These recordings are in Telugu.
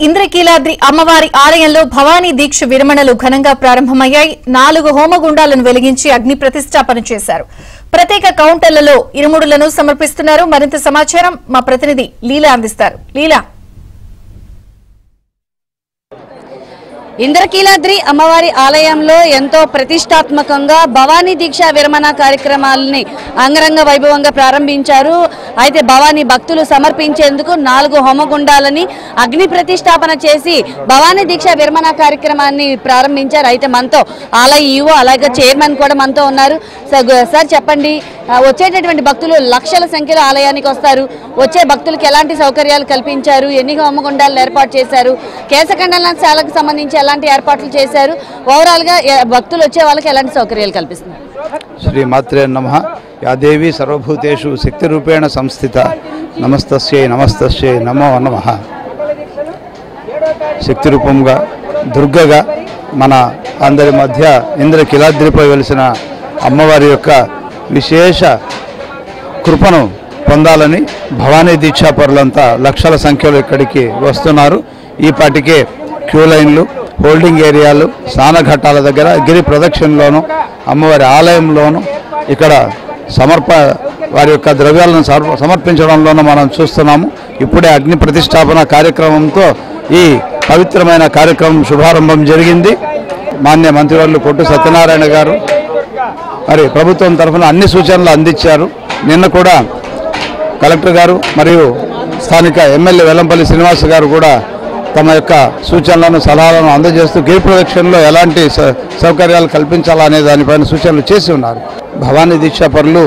ఇంద్రకీలాద్రి అమ్మవారి ఆలయంలో భవానీ దీక్ష విరమణలు ఘనంగా ప్రారంభమయ్యాయి. 4 హోమగుండాలను వెలిగించి అగ్ని ప్రతిష్టాపన చేశారు. ప్రత్యేక కౌంటర్లలో ఇరుముడులను సమర్పిస్తున్నారు. మరింత సమాచారం మా ప్రతినిధి లీలా అందిస్తారు. లీలా, ఇంద్రకీలాద్రి అమ్మవారి ఆలయంలో ఎంతో ప్రతిష్టాత్మకంగా భవానీ దీక్ష విరమణ కార్యక్రమాలని అంగరంగ వైభవంగా ప్రారంభించారు. అయితే భవానీ భక్తులు సమర్పించేందుకు 4 హోమగుండాలని అగ్ని ప్రతిష్టాపన చేసి భవానీ దీక్ష విరమణ కార్యక్రమాన్ని ప్రారంభించారు. అయితే మనతో ఆలయ ఈవో అలాగే చైర్మన్ కూడా మనతో ఉన్నారు. సార్ చెప్పండి, వచ్చేటటువంటి భక్తులు లక్షల సంఖ్యలో ఆలయానికి వస్తారు. వచ్చే భక్తులకు ఎలాంటి సౌకర్యాలు కల్పించారు, ఎన్ని హోమగుండాలను ఏర్పాటు చేశారు, కేశఖండనశాలకు సంబంధించి ఎలాంటి ఏర్పాట్లు చేశారు, ఓవరాల్ గా భక్తులు వచ్చే వాళ్ళకి ఎలాంటి సౌకర్యాలు కల్పిస్తున్నారు? శ్రీ మాత్రే నమః. యా దేవి సర్వభూతేషు శక్తి రూపేణ సంస్థిత నమస్తస్యై నమస్తస్యై నమో నమః. శక్తి రూపంగా దుర్గగా మన అందరి మధ్య ఇంద్రకీలాద్రిపై వెలిసిన అమ్మవారి యొక్క విశేష కృపను పొందాలని భవానీ దీక్షాపరులంతా లక్షల సంఖ్యలో ఇక్కడికి వస్తున్నారు. ఈ పాటికే క్యూ లైన్లు, హోల్డింగ్ ఏరియాలు, స్నానఘట్టాల దగ్గర గిరి ప్రదక్షిణలోను అమ్మవారి ఆలయంలోను ఇక్కడ వారి యొక్క ద్రవ్యాలను సమర్పించడంలోనూ మనం చూస్తున్నాము. ఇప్పుడే అగ్ని ప్రతిష్టాపన కార్యక్రమంతో ఈ పవిత్రమైన కార్యక్రమం శుభారంభం జరిగింది. మాన్య మంత్రివర్యులు కొట్టు సత్యనారాయణ గారు మరి ప్రభుత్వం తరఫున అన్ని సూచనలు అందించారు. నిన్న కూడా కలెక్టర్ గారు మరియు స్థానిక ఎమ్మెల్యే వెల్లంపల్లి శ్రీనివాస్ గారు కూడా తమ యొక్క సూచనలను సలహాలను అందజేస్తూ గిరి ప్రదక్షిణలో ఎలాంటి సౌకర్యాలు కల్పించాలనే దానిపైన సూచనలు చేసి ఉన్నారు. భవానీ దీక్షాపరులు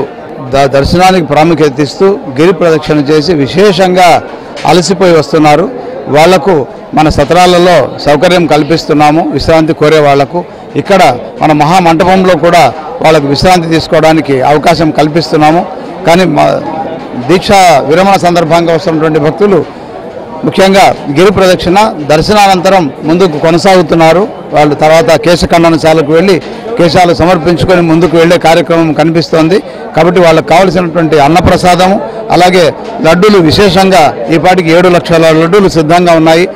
దర్శనానికి ప్రాముఖ్యత ఇస్తూ గిరి ప్రదక్షిణ చేసి విశేషంగా అలసిపోయి వస్తున్నారు. వాళ్లకు మన సత్రాలలో సౌకర్యం కల్పిస్తున్నాము. విశ్రాంతి కోరే వాళ్లకు ఇక్కడ మన మహామంటపంలో కూడా వాళ్ళకు విశ్రాంతి తీసుకోవడానికి అవకాశం కల్పిస్తున్నాము. కానీ దీక్ష విరమణ సందర్భంగా వస్తున్నటువంటి భక్తులు ముఖ్యంగా గిరి ప్రదక్షిణ దర్శనానంతరం ముందుకు కొనసాగుతున్నారు. వాళ్ళు తర్వాత కేశఖండనశాలకు వెళ్ళి కేశాలు సమర్పించుకొని ముందుకు వెళ్ళే కార్యక్రమం కనిపిస్తోంది. కాబట్టి వాళ్ళకు కావలసినటువంటి అన్నప్రసాదము అలాగే లడ్డూలు విశేషంగా ఈ పాటికి 7 లక్షల లడ్డూలు సిద్ధంగా ఉన్నాయి.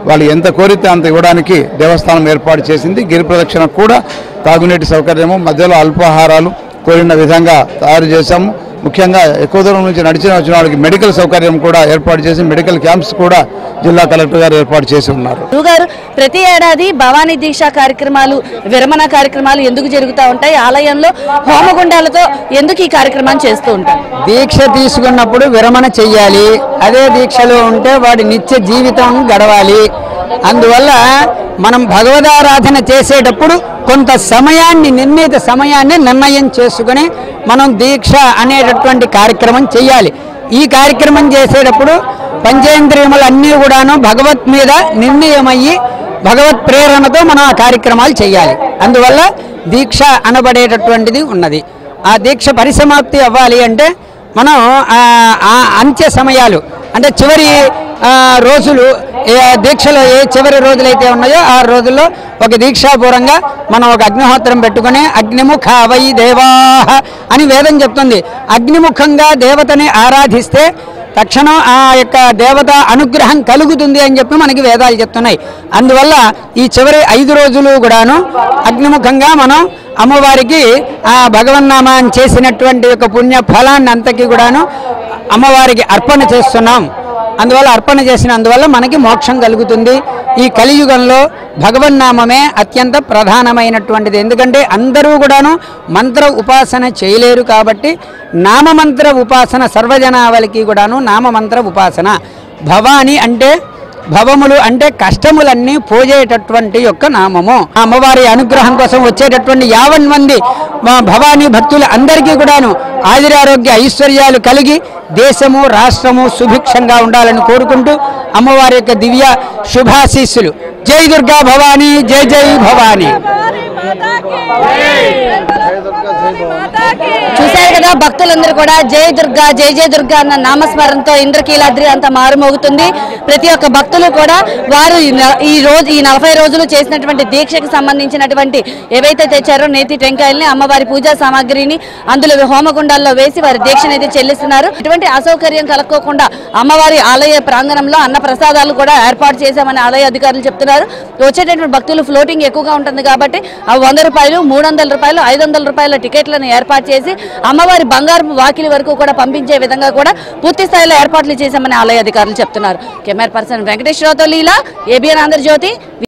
వాళ్ళు ఎంత కోరితే అంత ఇవ్వడానికి దేవస్థానం ఏర్పాటు చేసింది. గిరి ప్రదక్షిణ కూడా తాగునీటి సౌకర్యము, మధ్యలో అల్పాహారాలు కోరిన విధంగా తయారు చేశాము. ముఖ్యంగా ఎక్కువ దూరం నుంచి నడిచిన వచ్చిన వాళ్ళకి మెడికల్ సౌకర్యం కూడా ఏర్పాటు చేసి మెడికల్ క్యాంప్స్ కూడా జిల్లా కలెక్టర్ గారు ఏర్పాటు చేసి ఉన్నారు. ప్రతి ఏడాది భవానీ దీక్ష కార్యక్రమాలు, విరమణ కార్యక్రమాలు ఎందుకు జరుగుతూ ఉంటాయి? ఆలయంలో హోమగుండాలతో ఎందుకు ఈ కార్యక్రమాన్ని చేస్తూ ఉంటారు? దీక్ష తీసుకున్నప్పుడు విరమణ చెయ్యాలి. అదే దీక్షలో ఉంటే వాడి నిత్య జీవితం గడవాలి. అందువల్ల మనం భగవదారాధన చేసేటప్పుడు కొంత సమయాన్ని, నిర్ణీత సమయాన్ని నిర్ణయం చేసుకుని మనం దీక్ష అనేటటువంటి కార్యక్రమం చేయాలి. ఈ కార్యక్రమం చేసేటప్పుడు పంచేంద్రియములు అన్నీ కూడాను భగవత్ మీద నిర్ణయమయ్యి భగవత్ ప్రేరణతో మనం ఆ కార్యక్రమాలు చేయాలి. అందువల్ల దీక్ష అనబడేటటువంటిది ఉన్నది. ఆ దీక్ష పరిసమాప్తి అవ్వాలి అంటే మనం అంత్య సమయాలు అంటే చివరి రోజులు దీక్షలో ఏ చివరి రోజులైతే ఉన్నాయో ఆ రోజుల్లో ఒక దీక్షాపూర్వంగా మనం ఒక అగ్నిహోత్రం పెట్టుకుని అగ్నిముఖ వై దేవాహ అని వేదం చెప్తుంది. అగ్నిముఖంగా దేవతని ఆరాధిస్తే తక్షణం ఆ యొక్క దేవత అనుగ్రహం కలుగుతుంది అని చెప్పి మనకి వేదాలు చెప్తున్నాయి. అందువల్ల ఈ చివరి 5 రోజులు కూడాను అగ్నిముఖంగా మనం అమ్మవారికి ఆ భగవన్నామాన్ని చేసినటువంటి యొక్క పుణ్య ఫలాన్ని అంతకీ కూడాను అమ్మవారికి అర్పణ చేస్తున్నాం. అందువల్ల అర్పణ చేసినందువల్ల మనకి మోక్షం కలుగుతుంది. ఈ కలియుగంలో భగవన్నామమే అత్యంత ప్రధానమైనటువంటిది. ఎందుకంటే అందరూ కూడాను మంత్ర ఉపాసన చేయలేరు కాబట్టి నామమంత్ర ఉపాసన సర్వజనావళికి కూడాను నామమంత్ర ఉపాసన. భవాని అంటే భవములు అంటే కష్టములన్నీ పోయేటటువంటి యొక్క నామము. అమ్మవారి అనుగ్రహం కోసం వచ్చేటటువంటి 50 మంది భవానీ భక్తులు అందరికీ కూడాను ఆయురారోగ్య ఐశ్వర్యాలు కలిగి దేశము రాష్ట్రము సుభిక్షంగా ఉండాలని కోరుకుంటూ అమ్మవారి యొక్క దివ్య శుభాశీస్సులు. జై దుర్గా భవానీ, జై జై భవానీ. చూశారు కదా, భక్తులందరూ కూడా జయ దుర్గా జయ జయ దుర్గా అన్న నామస్మరణతో ఇంద్రకీలాద్రి అంతా మారుమోగుతుంది. ప్రతి ఒక్క భక్తులు కూడా వారు ఈ 40 రోజులు చేసినటువంటి దీక్షకు సంబంధించినటువంటి ఏవైతే తెచ్చారో నేతి టెంకాయల్ని, అమ్మవారి పూజా సామాగ్రిని అందులో హోమగుండాల్లో వేసి వారి దీక్షను అయితే చెల్లిస్తున్నారు. ఇటువంటి అసౌకర్యం కలక్కోకుండా అమ్మవారి ఆలయ ప్రాంగణంలో అన్న ప్రసాదాలు కూడా ఏర్పాటు చేశామని ఆలయ అధికారులు చెప్తున్నారు. వచ్చేటటువంటి భక్తులు ఫ్లోటింగ్ ఎక్కువగా ఉంటుంది కాబట్టి ఆ 100 రూపాయలు, 300 రూపాయలు, 500 రూపాయల టికెట్లను ఏర్పాటు చేసి అమ్మవారి బంగారు వాకిలి వరకు కూడా పంపించే విధంగా కూడా పూర్తి స్థాయిలో ఏర్పాట్లు చేశామని ఆలయ అధికారులు చెప్తున్నారు. కెమెరా పర్సన్ వెంకటేశ్వరరావుతో లీలా, ఏబిఎన్ ఆంధ్రజ్యోతి.